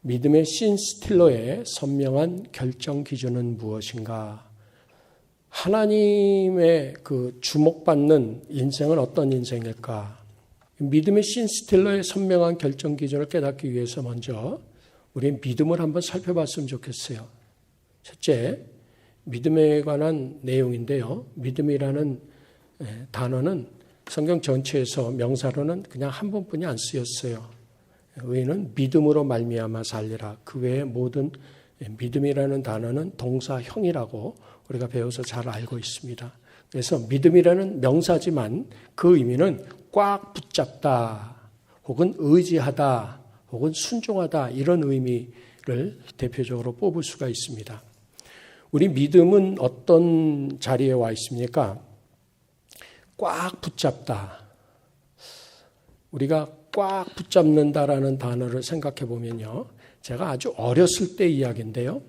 믿음의 신 스틸러의 선명한 결정 기준은 무엇인가? 하나님의 그 주목받는 인생은 어떤 인생일까? 믿음의 신 스틸러의 선명한 결정 기준을 깨닫기 위해서 먼저 우리 믿음을 한번 살펴봤으면 좋겠어요. 첫째, 믿음에 관한 내용인데요. 믿음이라는 단어는 성경 전체에서 명사로는 그냥 한 번뿐이 안 쓰였어요. 의인은 믿음으로 말미암아 살리라. 그 외에 모든 믿음이라는 단어는 동사형이라고 우리가 배워서 잘 알고 있습니다. 그래서 믿음이라는 명사지만 그 의미는 꽉 붙잡다, 혹은 의지하다, 혹은 순종하다 이런 의미를 대표적으로 뽑을 수가 있습니다. 우리 믿음은 어떤 자리에 와 있습니까? 꽉 붙잡다. 우리가 꽉 붙잡는다라는 단어를 생각해 보면요. 제가 아주 어렸을 때 이야기인데요.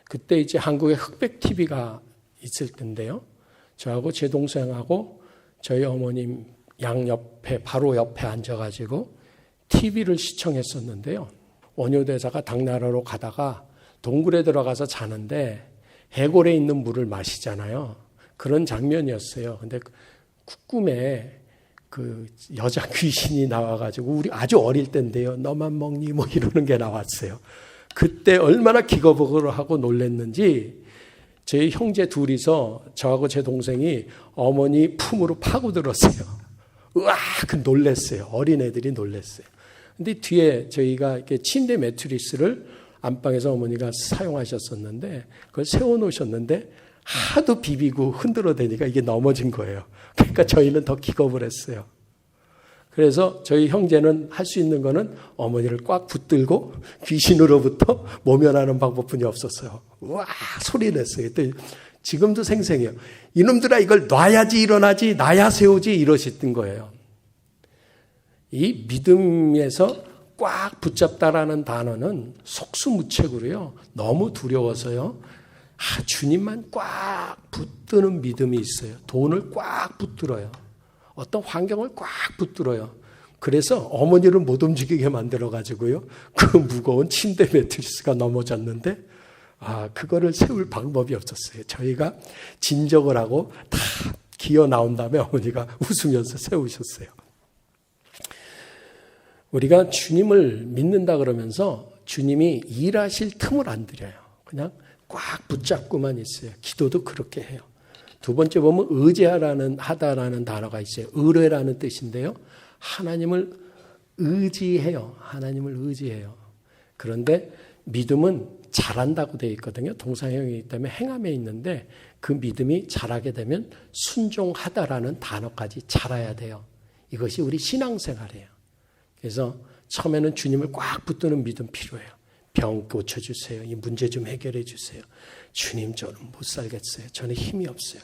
그때 이제 한국에 흑백 TV가 있을 텐데요. 저하고 제 동생하고 저희 어머님 양옆에 바로 옆에 앉아가지고 TV를 시청했었는데요. 원효대사가 당나라로 가다가 동굴에 들어가서 자는데 해골에 있는 물을 마시잖아요. 그런 장면이었어요. 근데 꿈에 그 여자 귀신이 나와가지고 우리 아주 어릴 때인데요. 너만 먹니? 뭐 이러는 게 나왔어요. 그때 얼마나 기겁을 하고 놀랐는지 제 형제 둘이서 저하고 제 동생이 어머니 품으로 파고들었어요. 으악! 놀랐어요. 어린애들이 놀랐어요. 근데 뒤에 저희가 이렇게 침대 매트리스를 안방에서 어머니가 사용하셨었는데 그걸 세워놓으셨는데 하도 비비고 흔들어대니까 이게 넘어진 거예요. 그러니까 저희는 더 기겁을 했어요. 그래서 저희 형제는 할 수 있는 거는 어머니를 꽉 붙들고 귀신으로부터 모면하는 방법뿐이 없었어요. 우와 소리 냈어요. 지금도 생생해요. 이놈들아 이걸 놔야지 일어나지 놔야 세우지 이러셨던 거예요. 이 믿음에서 꽉 붙잡다라는 단어는 속수무책으로요. 너무 두려워서요. 주님만 꽉 붙드는 믿음이 있어요. 돈을 꽉 붙들어요. 어떤 환경을 꽉 붙들어요. 그래서 어머니를 못 움직이게 만들어가지고요. 그 무거운 침대 매트리스가 넘어졌는데 그거를 세울 방법이 없었어요. 저희가 진적을 하고 다 기어 나온 다음에 어머니가 웃으면서 세우셨어요. 우리가 주님을 믿는다 그러면서 주님이 일하실 틈을 안 드려요. 그냥 꽉 붙잡고만 있어요. 기도도 그렇게 해요. 두 번째 보면 하다라는 단어가 있어요. 의뢰라는 뜻인데요. 하나님을 의지해요. 하나님을 의지해요. 그런데 믿음은 잘한다고 되어 있거든요. 동사형이기 때문에 행함에 있는데 그 믿음이 잘하게 되면 순종하다라는 단어까지 잘해야 돼요. 이것이 우리 신앙생활이에요. 그래서 처음에는 주님을 꽉 붙드는 믿음 필요해요. 병 고쳐주세요. 이 문제 좀 해결해 주세요. 주님 저는 못 살겠어요. 저는 힘이 없어요.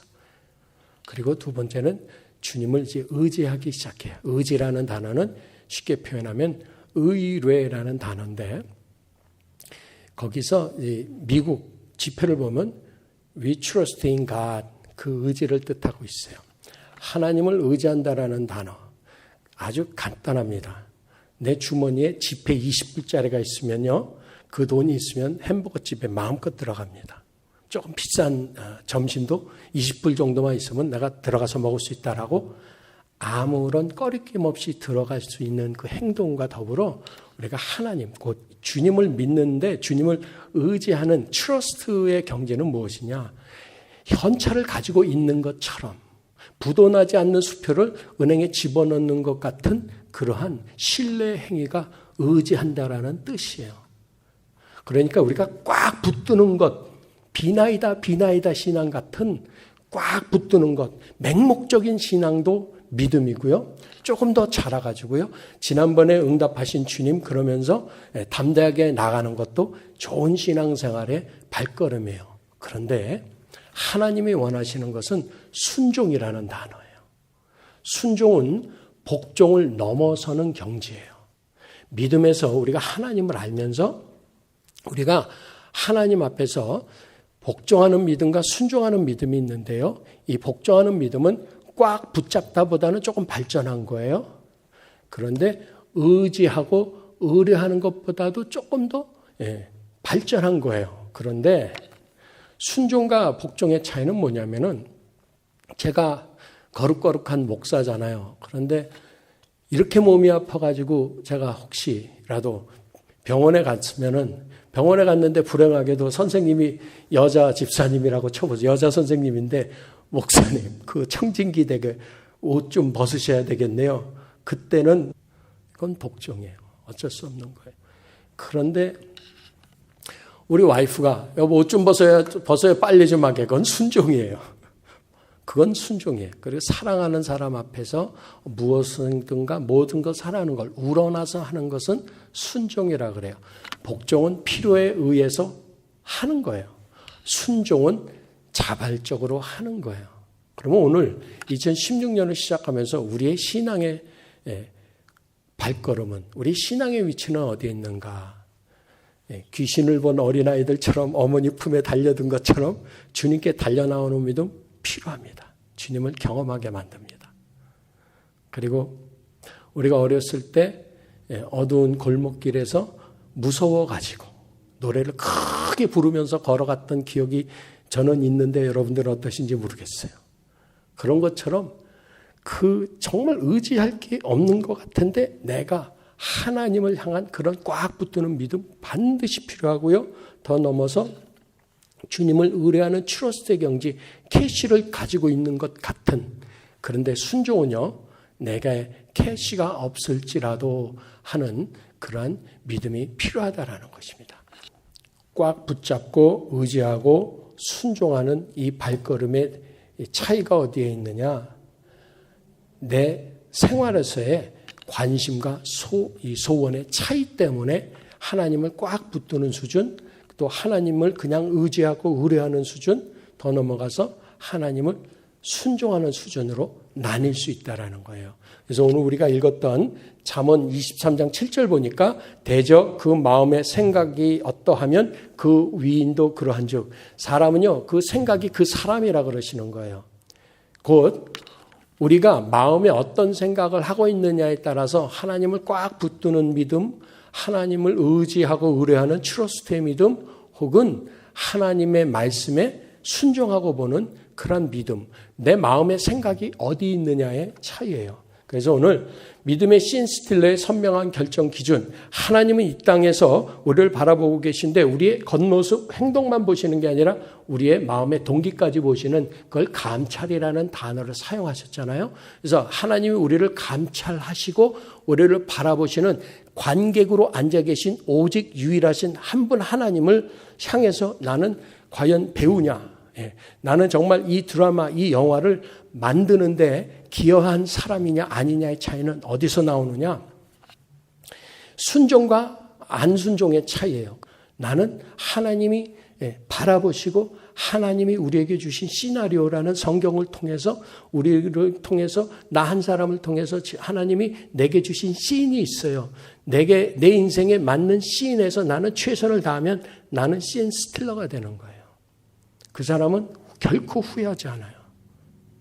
그리고 두 번째는 주님을 이제 의지하기 시작해요. 의지라는 단어는 쉽게 표현하면 의뢰라는 단어인데 거기서 미국 지표를 보면 We trust in God 그 의지를 뜻하고 있어요. 하나님을 의지한다라는 단어 아주 간단합니다. 내 주머니에 지폐 20불짜리가 있으면요. 그 돈이 있으면 햄버거집에 마음껏 들어갑니다. 조금 비싼 점심도 20불 정도만 있으면 내가 들어가서 먹을 수 있다라고 아무런 꺼리낌 없이 들어갈 수 있는 그 행동과 더불어 우리가 하나님, 곧 주님을 믿는데 주님을 의지하는 트러스트의 경제는 무엇이냐? 현찰을 가지고 있는 것처럼 부도나지 않는 수표를 은행에 집어넣는 것 같은 그러한 신뢰 행위가 의지한다라는 뜻이에요. 그러니까 우리가 꽉 붙드는 것, 비나이다 신앙 같은 꽉 붙드는 것, 맹목적인 신앙도 믿음이고요. 조금 더 자라가지고요. 지난번에 응답하신 주님 그러면서 담대하게 나가는 것도 좋은 신앙생활의 발걸음이에요. 그런데 하나님이 원하시는 것은 순종이라는 단어예요. 순종은 복종을 넘어서는 경지예요. 믿음에서 우리가 하나님을 알면서 우리가 하나님 앞에서 복종하는 믿음과 순종하는 믿음이 있는데요. 이 복종하는 믿음은 꽉 붙잡다보다는 조금 발전한 거예요. 그런데 의지하고 의뢰하는 것보다도 조금 더 발전한 거예요. 그런데 순종과 복종의 차이는 뭐냐면은 제가 거룩거룩한 목사잖아요. 그런데 이렇게 몸이 아파가지고 제가 혹시라도 병원에 갔는데 불행하게도 선생님이 여자 집사님이라고 쳐보죠. 여자 선생님인데 목사님 그 청진기 되게 옷 좀 벗으셔야 되겠네요. 그때는 그건 복종이에요. 어쩔 수 없는 거예요. 그런데 우리 와이프가 여보 옷 좀 벗어야 빨리 좀 하게. 그건 순종이에요. 그건 순종이에요. 그리고 사랑하는 사람 앞에서 무엇이든가 모든 걸 사랑하는 걸 우러나서 하는 것은 순종이라 그래요. 복종은 필요에 의해서 하는 거예요. 순종은 자발적으로 하는 거예요. 그러면 오늘 2016년을 시작하면서 우리의 신앙의 발걸음은, 우리 신앙의 위치는 어디에 있는가? 귀신을 본 어린아이들처럼 어머니 품에 달려든 것처럼 주님께 달려나오는 믿음 필요합니다. 주님을 경험하게 만듭니다. 그리고 우리가 어렸을 때 어두운 골목길에서 무서워가지고 노래를 크게 부르면서 걸어갔던 기억이 저는 있는데 여러분들은 어떠신지 모르겠어요. 그런 것처럼 정말 의지할 게 없는 것 같은데 내가 하나님을 향한 그런 꽉 붙드는 믿음 반드시 필요하고요. 더 넘어서 주님을 의뢰하는 트러스트의 경지, 캐시를 가지고 있는 것 같은, 그런데 순종은요, 내가 캐시가 없을지라도 하는 그러한 믿음이 필요하다라는 것입니다. 꽉 붙잡고 의지하고 순종하는 이 발걸음의 차이가 어디에 있느냐? 내 생활에서의 관심과 소원의 차이 때문에 하나님을 꽉 붙드는 수준, 또 하나님을 그냥 의지하고 의뢰하는 수준, 더 넘어가서 하나님을 순종하는 수준으로 나뉠 수 있다라는 거예요. 그래서 오늘 우리가 읽었던 잠언 23장 7절 보니까 대저 그 마음의 생각이 어떠하면 그 위인도 그러한즉, 사람은요 그 생각이 그 사람이라 그러시는 거예요. 곧 우리가 마음에 어떤 생각을 하고 있느냐에 따라서 하나님을 꽉 붙드는 믿음, 하나님을 의지하고 의뢰하는 트러스트의 믿음, 혹은 하나님의 말씀에 순종하고 보는 그런 믿음, 내 마음의 생각이 어디 있느냐의 차이예요. 그래서 오늘 믿음의 신스틸러의 선명한 결정 기준, 하나님은 이 땅에서 우리를 바라보고 계신데 우리의 겉모습, 행동만 보시는 게 아니라 우리의 마음의 동기까지 보시는, 그걸 감찰이라는 단어를 사용하셨잖아요. 그래서 하나님이 우리를 감찰하시고 우리를 바라보시는 관객으로 앉아 계신 오직 유일하신 한 분 하나님을 향해서 나는 과연 배우냐, 나는 정말 이 드라마, 이 영화를 만드는데 기여한 사람이냐 아니냐의 차이는 어디서 나오느냐? 순종과 안 순종의 차이예요. 나는 하나님이 바라보시고 하나님이 우리에게 주신 시나리오라는 성경을 통해서, 우리를 통해서, 나 한 사람을 통해서 하나님이 내게 주신 씬이 있어요. 내 인생에 맞는 씬에서 나는 최선을 다하면 나는 씬 스틸러가 되는 거예요. 그 사람은 결코 후회하지 않아요.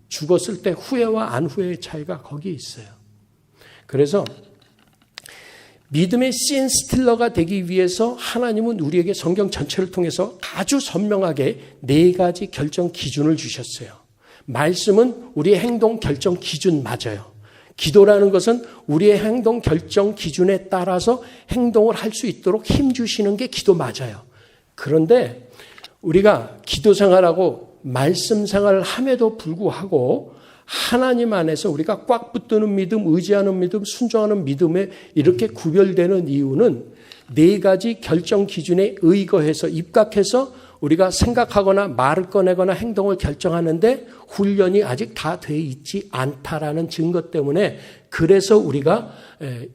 죽었을 때 후회와 안 후회의 차이가 거기에 있어요. 그래서 믿음의 씬 스틸러가 되기 위해서 하나님은 우리에게 성경 전체를 통해서 아주 선명하게 4가지 결정 기준을 주셨어요. 말씀은 우리의 행동 결정 기준 맞아요. 기도라는 것은 우리의 행동 결정 기준에 따라서 행동을 할 수 있도록 힘 주시는 게 기도 맞아요. 그런데 우리가 기도 생활하고 말씀 생활을 함에도 불구하고 하나님 안에서 우리가 꽉 붙드는 믿음, 의지하는 믿음, 순종하는 믿음에 이렇게 구별되는 이유는 4가지 결정 기준에 의거해서 입각해서 우리가 생각하거나 말을 꺼내거나 행동을 결정하는데 훈련이 아직 다 돼 있지 않다라는 증거 때문에, 그래서 우리가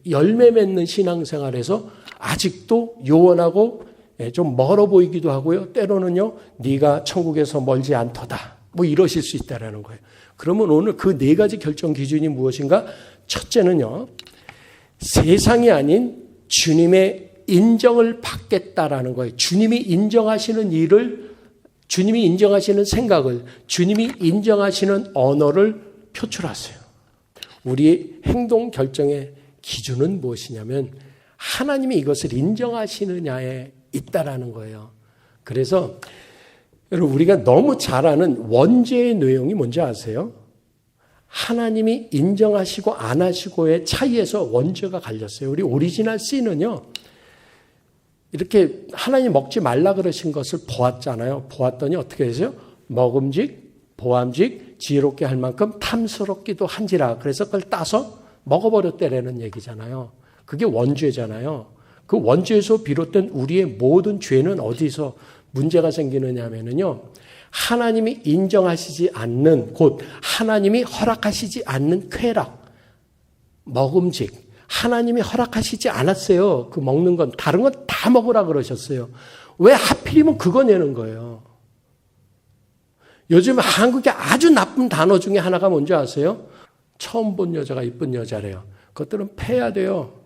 열매 맺는 신앙생활에서 아직도 요원하고 좀 멀어 보이기도 하고요. 때로는요, 네가 천국에서 멀지 않도다, 뭐 이러실 수 있다라는 거예요. 그러면 오늘 그 4가지 결정 기준이 무엇인가? 첫째는요, 세상이 아닌 주님의 인정을 받겠다라는 거예요. 주님이 인정하시는 일을, 주님이 인정하시는 생각을, 주님이 인정하시는 언어를 표출하세요. 우리의 행동 결정의 기준은 무엇이냐면 하나님이 이것을 인정하시느냐에 있다라는 거예요. 그래서 여러분 우리가 너무 잘 아는 원죄의 내용이 뭔지 아세요? 하나님이 인정하시고 안 하시고의 차이에서 원죄가 갈렸어요. 우리 오리지널 C는요. 이렇게 하나님 먹지 말라 그러신 것을 보았잖아요. 보았더니 어떻게 되죠? 먹음직, 보암직, 지혜롭게 할 만큼 탐스럽기도 한지라. 그래서 그걸 따서 먹어버렸다라는 얘기잖아요. 그게 원죄잖아요. 그 원죄에서 비롯된 우리의 모든 죄는 어디서 문제가 생기느냐 하면요. 하나님이 인정하시지 않는 곧 하나님이 허락하시지 않는 쾌락, 먹음직, 하나님이 허락하시지 않았어요. 그 먹는 건 다른 건 다 먹으라 그러셨어요. 왜 하필이면 그거 내는 거예요. 요즘 한국의 아주 나쁜 단어 중에 하나가 뭔지 아세요? 처음 본 여자가 이쁜 여자래요. 그것들은 패야 돼요.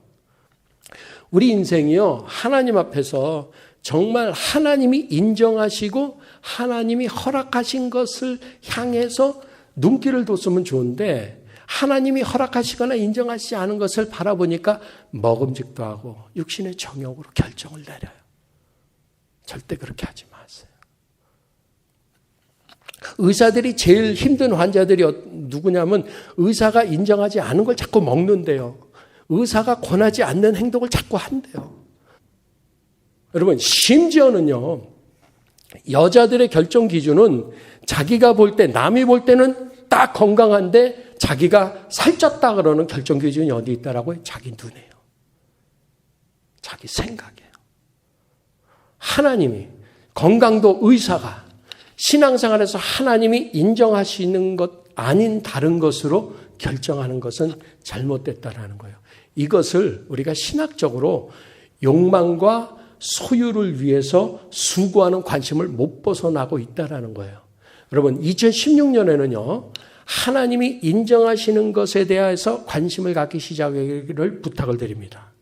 우리 인생이요. 하나님 앞에서 정말 하나님이 인정하시고 하나님이 허락하신 것을 향해서 눈길을 뒀으면 좋은데 하나님이 허락하시거나 인정하시지 않은 것을 바라보니까 먹음직도 하고 육신의 정욕으로 결정을 내려요. 절대 그렇게 하지 마세요. 의사들이 제일 힘든 환자들이 누구냐면 의사가 인정하지 않은 걸 자꾸 먹는데요. 의사가 권하지 않는 행동을 자꾸 한대요. 여러분 심지어는요. 여자들의 결정 기준은 자기가 볼 때 남이 볼 때는 딱 건강한데 자기가 살쪘다 그러는 결정 기준이 어디 있다라고요? 자기 눈에요. 자기 생각이에요. 하나님이 건강도 의사가 신앙생활에서 하나님이 인정하시는 것 아닌 다른 것으로 결정하는 것은 잘못됐다라는 거예요. 이것을 우리가 신학적으로 욕망과 소유를 위해서 수고하는 관심을 못 벗어나고 있다라는 거예요. 여러분 2016년에는요. 하나님이 인정하시는 것에 대해서 관심을 갖기 시작하기를 부탁을 드립니다.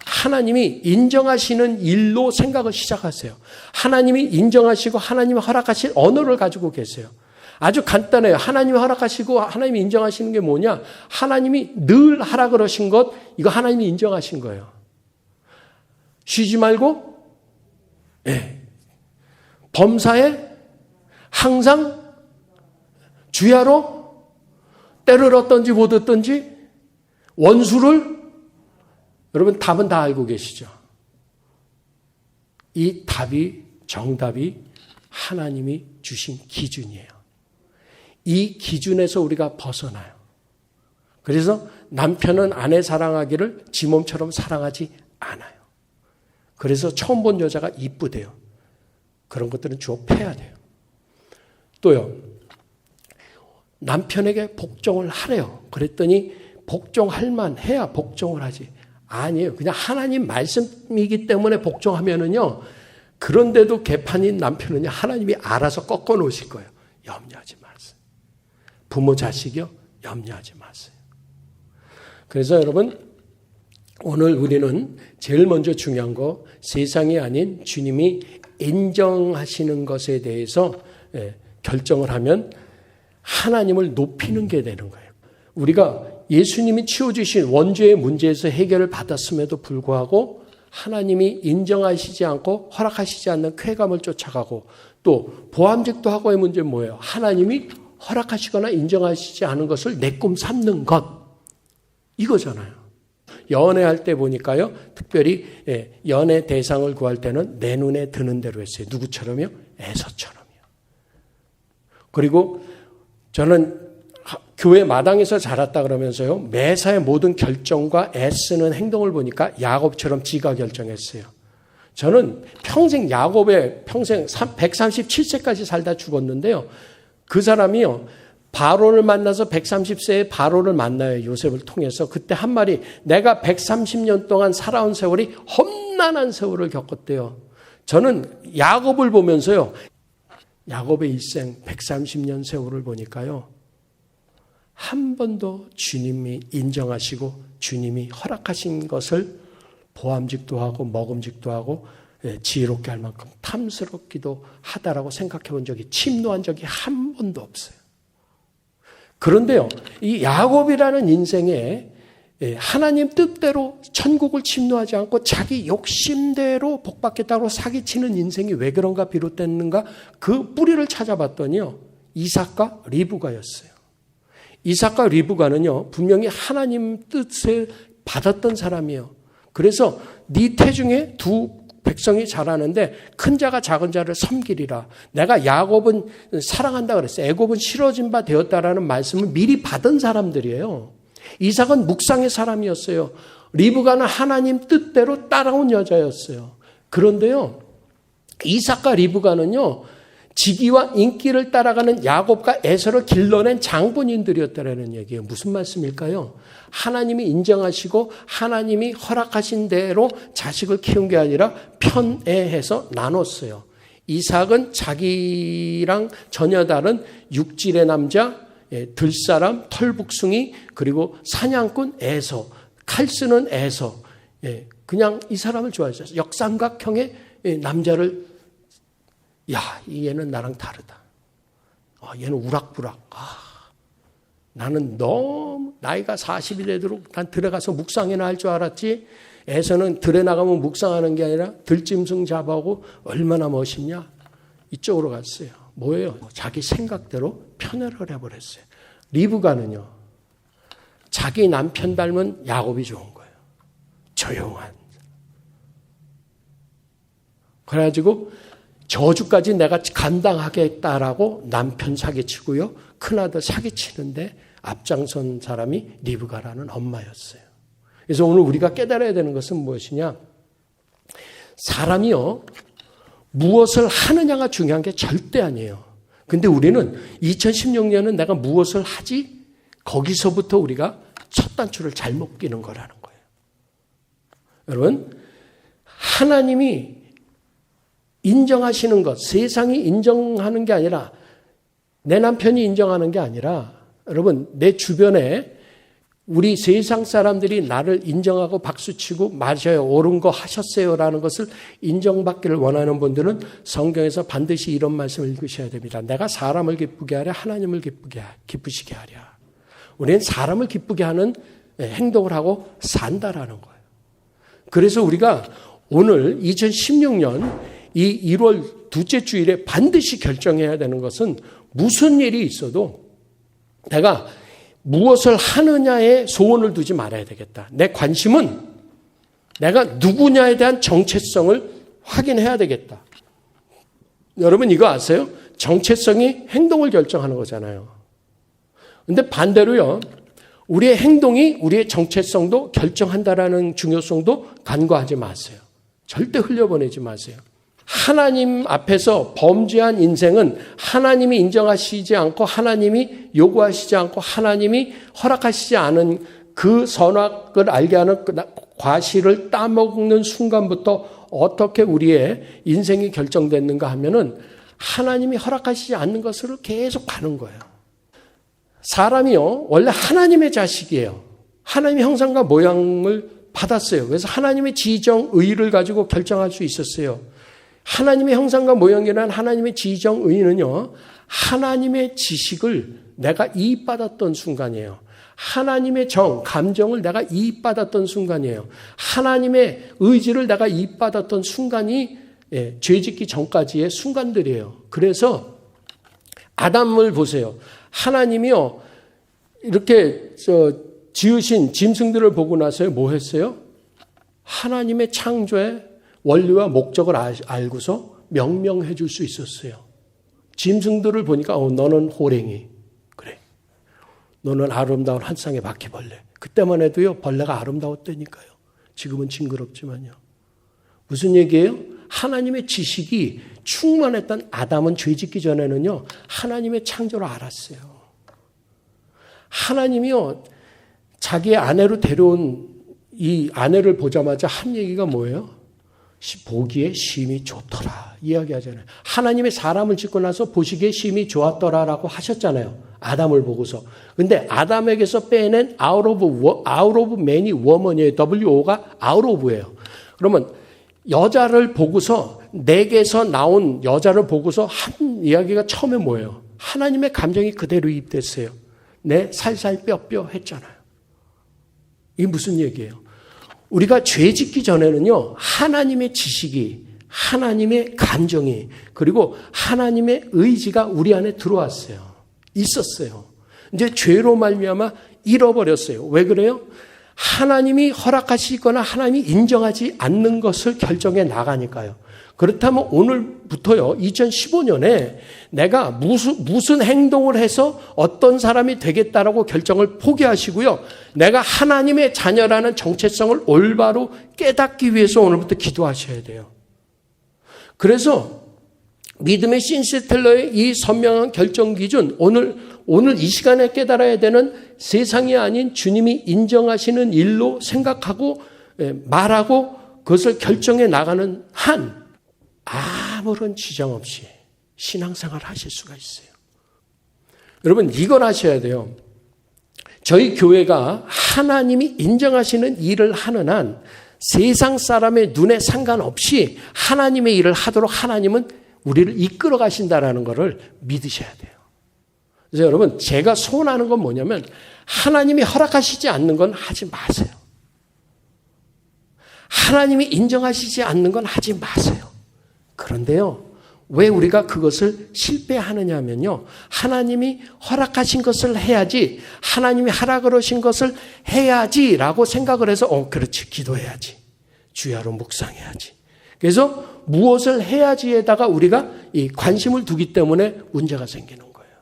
하나님이 인정하시는 일로 생각을 시작하세요. 하나님이 인정하시고 하나님이 허락하신 언어를 가지고 계세요. 아주 간단해요. 하나님이 허락하시고 하나님이 인정하시는 게 뭐냐? 하나님이 늘 하라 그러신 것, 이거 하나님이 인정하신 거예요. 쉬지 말고 범사에 항상 주야로 때를 얻든지 못 얻든지 원수를 여러분 답은 다 알고 계시죠? 이 답이 정답이 하나님이 주신 기준이에요. 이 기준에서 우리가 벗어나요. 그래서 남편은 아내 사랑하기를 지 몸처럼 사랑하지 않아요. 그래서 처음 본 여자가 이쁘대요. 그런 것들은 주워 패야 돼요. 또요. 남편에게 복종을 하래요. 그랬더니 복종할 만해야 복종을 하지. 아니에요. 그냥 하나님 말씀이기 때문에 복종하면은요. 그런데도 개판인 남편은요. 하나님이 알아서 꺾어 놓으실 거예요. 염려하지 마세요. 부모 자식이요. 염려하지 마세요. 그래서 여러분 오늘 우리는 제일 먼저 중요한 거 세상이 아닌 주님이 인정하시는 것에 대해서 결정을 하면 하나님을 높이는 게 되는 거예요. 우리가 예수님이 치워주신 원죄의 문제에서 해결을 받았음에도 불구하고 하나님이 인정하시지 않고 허락하시지 않는 쾌감을 쫓아가고 또 보암직도 하고의 문제는 뭐예요? 하나님이 허락하시거나 인정하시지 않은 것을 내 꿈 삼는 것. 이거잖아요. 연애할 때 보니까요. 특별히 연애 대상을 구할 때는 내 눈에 드는 대로 했어요. 누구처럼요? 에서처럼요. 그리고 저는 교회 마당에서 자랐다 그러면서요. 매사의 모든 결정과 애쓰는 행동을 보니까 야곱처럼 지가 결정했어요. 저는 평생 야곱의 평생 137세까지 살다 죽었는데요. 그 사람이요. 바로를 만나서 130세에 바로를 만나요. 요셉을 통해서. 그때 한 말이 내가 130년 동안 살아온 세월이 험난한 세월을 겪었대요. 저는 야곱을 보면서요. 야곱의 일생 130년 세월을 보니까요. 한 번도 주님이 인정하시고 주님이 허락하신 것을 보암직도 하고 먹음직도 하고 지혜롭게 할 만큼 탐스럽기도 하다라고 생각해 본 적이 침노한 적이 한 번도 없어요. 그런데요, 이 야곱이라는 인생에 하나님 뜻대로 천국을 침노하지 않고 자기 욕심대로 복받겠다고 사기치는 인생이 왜 그런가 비롯됐는가 그 뿌리를 찾아봤더니요. 이삭과 리브가였어요. 이삭과 리브가는요. 분명히 하나님 뜻을 받았던 사람이에요. 그래서 네 태중에 두 백성이 자라는데 큰 자가 작은 자를 섬기리라. 내가 야곱은 사랑한다 그랬어요. 애굽은 싫어진 바 되었다라는 말씀을 미리 받은 사람들이에요. 이삭은 묵상의 사람이었어요. 리브가는 하나님 뜻대로 따라온 여자였어요. 그런데요. 이삭과 리브가는요. 직위와 인기를 따라가는 야곱과 에서를 길러낸 장본인들이었다라는 얘기예요. 무슨 말씀일까요? 하나님이 인정하시고 하나님이 허락하신 대로 자식을 키운 게 아니라 편애해서 나눴어요. 이삭은 자기랑 전혀 다른 육질의 남자, 들사람, 털북숭이, 그리고 사냥꾼 에서, 칼 쓰는 에서, 그냥 이 사람을 좋아했어요. 역삼각형의 남자를 야, 얘는 나랑 다르다. 얘는 우락부락. 나는 너무 나이가 40이 되도록 난 들에 가서 묵상이나 할 줄 알았지. 에서는 들에 나가면 묵상하는 게 아니라 들짐승 잡아오고 얼마나 멋있냐. 이쪽으로 갔어요. 뭐예요? 자기 생각대로 편애를 해버렸어요. 리브가는요. 자기 남편 닮은 야곱이 좋은 거예요. 조용한. 그래가지고 저주까지 내가 감당하겠다라고 남편 사기치고요. 큰아들 사기치는데 앞장선 사람이 리브가라는 엄마였어요. 그래서 오늘 우리가 깨달아야 되는 것은 무엇이냐. 사람이요. 무엇을 하느냐가 중요한 게 절대 아니에요. 근데 우리는 2016년은 내가 무엇을 하지? 거기서부터 우리가 첫 단추를 잘못 끼는 거라는 거예요. 여러분, 하나님이 인정하시는 것, 세상이 인정하는 게 아니라 내 남편이 인정하는 게 아니라 여러분 내 주변에 우리 세상 사람들이 나를 인정하고 박수치고 맞아요, 옳은 거 하셨어요라는 것을 인정받기를 원하는 분들은 성경에서 반드시 이런 말씀을 읽으셔야 됩니다. 내가 사람을 기쁘게 하랴 하나님을 기쁘시게 하랴. 우리는 사람을 기쁘게 하는 행동을 하고 산다라는 거예요. 그래서 우리가 오늘 2016년 이 1월 둘째 주일에 반드시 결정해야 되는 것은 무슨 일이 있어도 내가 무엇을 하느냐에 소원을 두지 말아야 되겠다. 내 관심은 내가 누구냐에 대한 정체성을 확인해야 되겠다. 여러분 이거 아세요? 정체성이 행동을 결정하는 거잖아요. 근데 반대로요. 우리의 행동이 우리의 정체성도 결정한다라는 중요성도 간과하지 마세요. 절대 흘려보내지 마세요. 하나님 앞에서 범죄한 인생은 하나님이 인정하시지 않고 하나님이 요구하시지 않고 하나님이 허락하시지 않은 그 선악을 알게 하는 과실을 따먹는 순간부터 어떻게 우리의 인생이 결정됐는가 하면은 하나님이 허락하시지 않는 것으로 계속 가는 거예요. 사람이요, 원래 하나님의 자식이에요. 하나님의 형상과 모양을 받았어요. 그래서 하나님의 지정의를 가지고 결정할 수 있었어요. 하나님의 형상과 모양이란 하나님의 지정의는요, 하나님의 지식을 내가 이입받았던 순간이에요. 하나님의 감정을 내가 이입받았던 순간이에요. 하나님의 의지를 내가 이입받았던 순간이 죄짓기 전까지의 순간들이에요. 그래서 아담을 보세요. 하나님이요, 이렇게 지으신 짐승들을 보고 나서 뭐 했어요? 하나님의 창조의 원리와 목적을 알고서 명명해 줄 수 있었어요. 짐승들을 보니까 너는 호랭이, 그래. 너는 아름다운 한 쌍의 바퀴벌레. 그때만 해도요, 벌레가 아름다웠다니까요. 지금은 징그럽지만요. 무슨 얘기예요? 하나님의 지식이 충만했던 아담은 죄짓기 전에는요, 하나님의 창조를 알았어요. 하나님이요, 자기의 아내로 데려온 이 아내를 보자마자 한 얘기가 뭐예요? 보기에 심히 좋더라 이야기하잖아요. 하나님의 사람을 짓고 나서 보시기에 심히 좋았더라라고 하셨잖아요. 아담을 보고서. 근데 아담에게서 빼낸 out of man이 woman이에요. WO가 out of예요. 그러면 여자를 보고서 내게서 나온 여자를 보고서 한 이야기가 처음에 뭐예요? 하나님의 감정이 그대로 이입됐어요. 내 살살 뼈뼈 했잖아요. 이게 무슨 얘기예요? 우리가 죄 짓기 전에는요, 하나님의 지식이, 하나님의 감정이, 그리고 하나님의 의지가 우리 안에 들어왔어요. 있었어요. 이제 죄로 말미암아 잃어버렸어요. 왜 그래요? 하나님이 허락하시거나 하나님이 인정하지 않는 것을 결정해 나가니까요. 그렇다면 오늘부터요, 2015년에 내가 무슨 행동을 해서 어떤 사람이 되겠다라고 결정을 포기하시고요. 내가 하나님의 자녀라는 정체성을 올바로 깨닫기 위해서 오늘부터 기도하셔야 돼요. 그래서 믿음의 신세텔러의 이 선명한 결정 기준, 오늘 이 시간에 깨달아야 되는 세상이 아닌 주님이 인정하시는 일로 생각하고 말하고 그것을 결정해 나가는 한 아무런 지장 없이 신앙생활 하실 수가 있어요. 여러분, 이걸 아셔야 돼요. 저희 교회가 하나님이 인정하시는 일을 하는 한 세상 사람의 눈에 상관없이 하나님의 일을 하도록 하나님은 우리를 이끌어 가신다라는 것을 믿으셔야 돼요. 그래서 여러분, 제가 소원하는 건 뭐냐면 하나님이 허락하시지 않는 건 하지 마세요. 하나님이 인정하시지 않는 건 하지 마세요. 그런데요, 왜 우리가 그것을 실패하느냐 하면요, 하나님이 허락하신 것을 해야지, 하나님이 하라 그러신 것을 해야지라고 생각을 해서 그렇지, 기도해야지, 주야로 묵상해야지. 그래서 무엇을 해야지에다가 우리가 이 관심을 두기 때문에 문제가 생기는 거예요.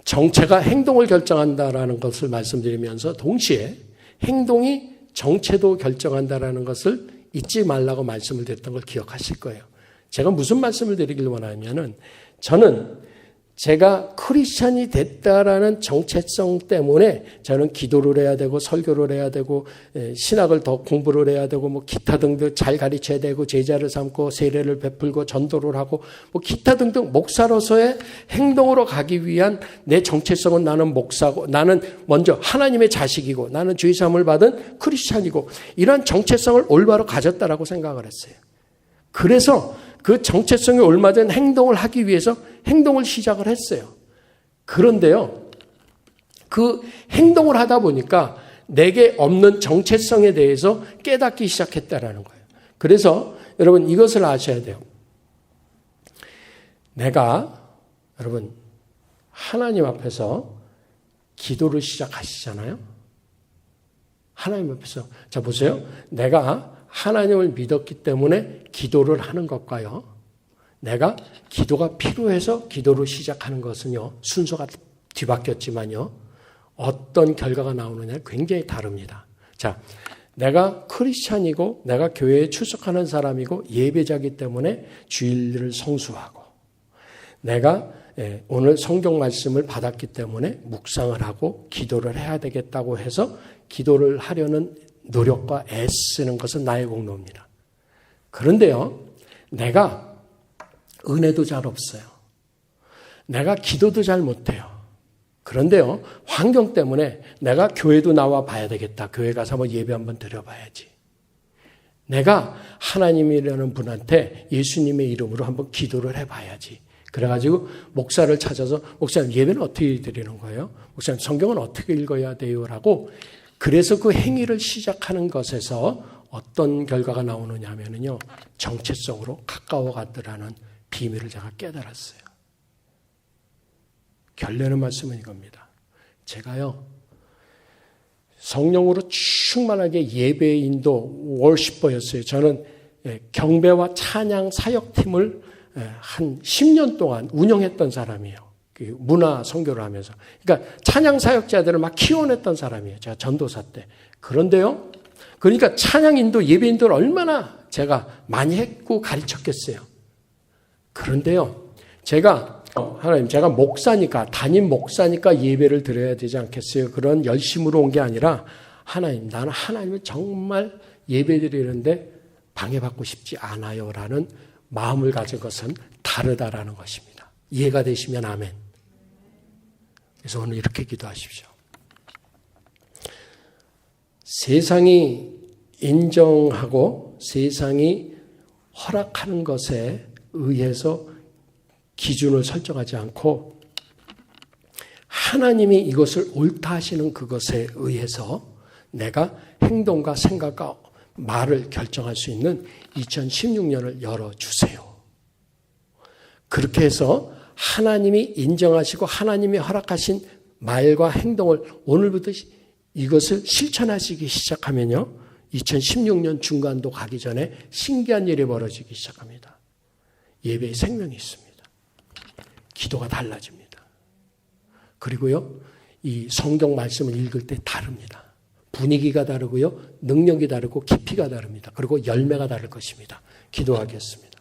정체가 행동을 결정한다라는 것을 말씀드리면서 동시에 행동이 정체도 결정한다라는 것을 잊지 말라고 말씀을 드렸던 걸 기억하실 거예요. 제가 무슨 말씀을 드리길 원하냐면은, 저는 제가 크리스찬이 됐다라는 정체성 때문에 저는 기도를 해야 되고 설교를 해야 되고 신학을 더 공부를 해야 되고 뭐 기타 등등 잘 가르쳐야 되고 제자를 삼고 세례를 베풀고 전도를 하고 뭐 기타 등등 목사로서의 행동으로 가기 위한 내 정체성은 나는 목사고, 나는 먼저 하나님의 자식이고, 나는 죄 사함을 받은 크리스찬이고, 이런 정체성을 올바로 가졌다라고 생각을 했어요. 그래서 그 정체성에 올맞은 행동을 하기 위해서 행동을 시작을 했어요. 그런데요, 그 행동을 하다 보니까 내게 없는 정체성에 대해서 깨닫기 시작했다라는 거예요. 그래서 여러분, 이것을 아셔야 돼요. 내가, 여러분, 하나님 앞에서 기도를 시작하시잖아요. 하나님 앞에서, 자 보세요. 내가 하나님을 믿었기 때문에 기도를 하는 것과요, 내가 기도가 필요해서 기도를 시작하는 것은요, 순서가 뒤바뀌었지만요, 어떤 결과가 나오느냐 굉장히 다릅니다. 자, 내가 크리스찬이고 내가 교회에 출석하는 사람이고 예배자이기 때문에 주일을 성수하고, 내가 오늘 성경 말씀을 받았기 때문에 묵상을 하고 기도를 해야 되겠다고 해서 기도를 하려는 노력과 애쓰는 것은 나의 공로입니다. 그런데요, 내가 은혜도 잘 없어요. 내가 기도도 잘 못해요. 그런데요, 환경 때문에 내가 교회도 나와 봐야 되겠다. 교회 가서 한번 예배 한번 드려봐야지. 내가 하나님이라는 분한테 예수님의 이름으로 한번 기도를 해봐야지. 그래가지고 목사를 찾아서, 목사님 예배는 어떻게 드리는 거예요? 목사님 성경은 어떻게 읽어야 돼요? 라고, 그래서 그 행위를 시작하는 것에서 어떤 결과가 나오느냐 하면요, 정체성으로 가까워가더라는 비밀을 제가 깨달았어요. 결례는 말씀은 이겁니다. 제가요, 성령으로 충만하게 예배 인도 월시퍼였어요. 저는 경배와 찬양 사역팀을 한 10년 동안 운영했던 사람이에요. 문화 선교를 하면서. 그러니까 찬양 사역자들을 막 키워냈던 사람이에요. 제가 전도사 때. 그런데요, 그러니까 찬양 인도, 예배 인도를 얼마나 제가 많이 했고 가르쳤겠어요. 그런데요, 제가 하나님, 제가 목사니까, 담임 목사니까 예배를 드려야 되지 않겠어요? 그런 열심으로 온 게 아니라, 하나님, 나는 하나님을 정말 예배 드리는데 방해받고 싶지 않아요. 라는 마음을 가진 것은 다르다라는 것입니다. 이해가 되시면 아멘. 그래서 오늘 이렇게 기도하십시오. 세상이 인정하고 세상이 허락하는 것에 의해서 기준을 설정하지 않고 하나님이 이것을 옳다 하시는 그것에 의해서 내가 행동과 생각과 말을 결정할 수 있는 2016년을 열어주세요. 그렇게 해서 하나님이 인정하시고 하나님이 허락하신 말과 행동을 오늘부터 이것을 실천하시기 시작하면요. 2016년 중간도 가기 전에 신기한 일이 벌어지기 시작합니다. 예배에 생명이 있습니다. 기도가 달라집니다. 그리고요. 이 성경 말씀을 읽을 때 다릅니다. 분위기가 다르고요. 능력이 다르고 깊이가 다릅니다. 그리고 열매가 다를 것입니다. 기도하겠습니다.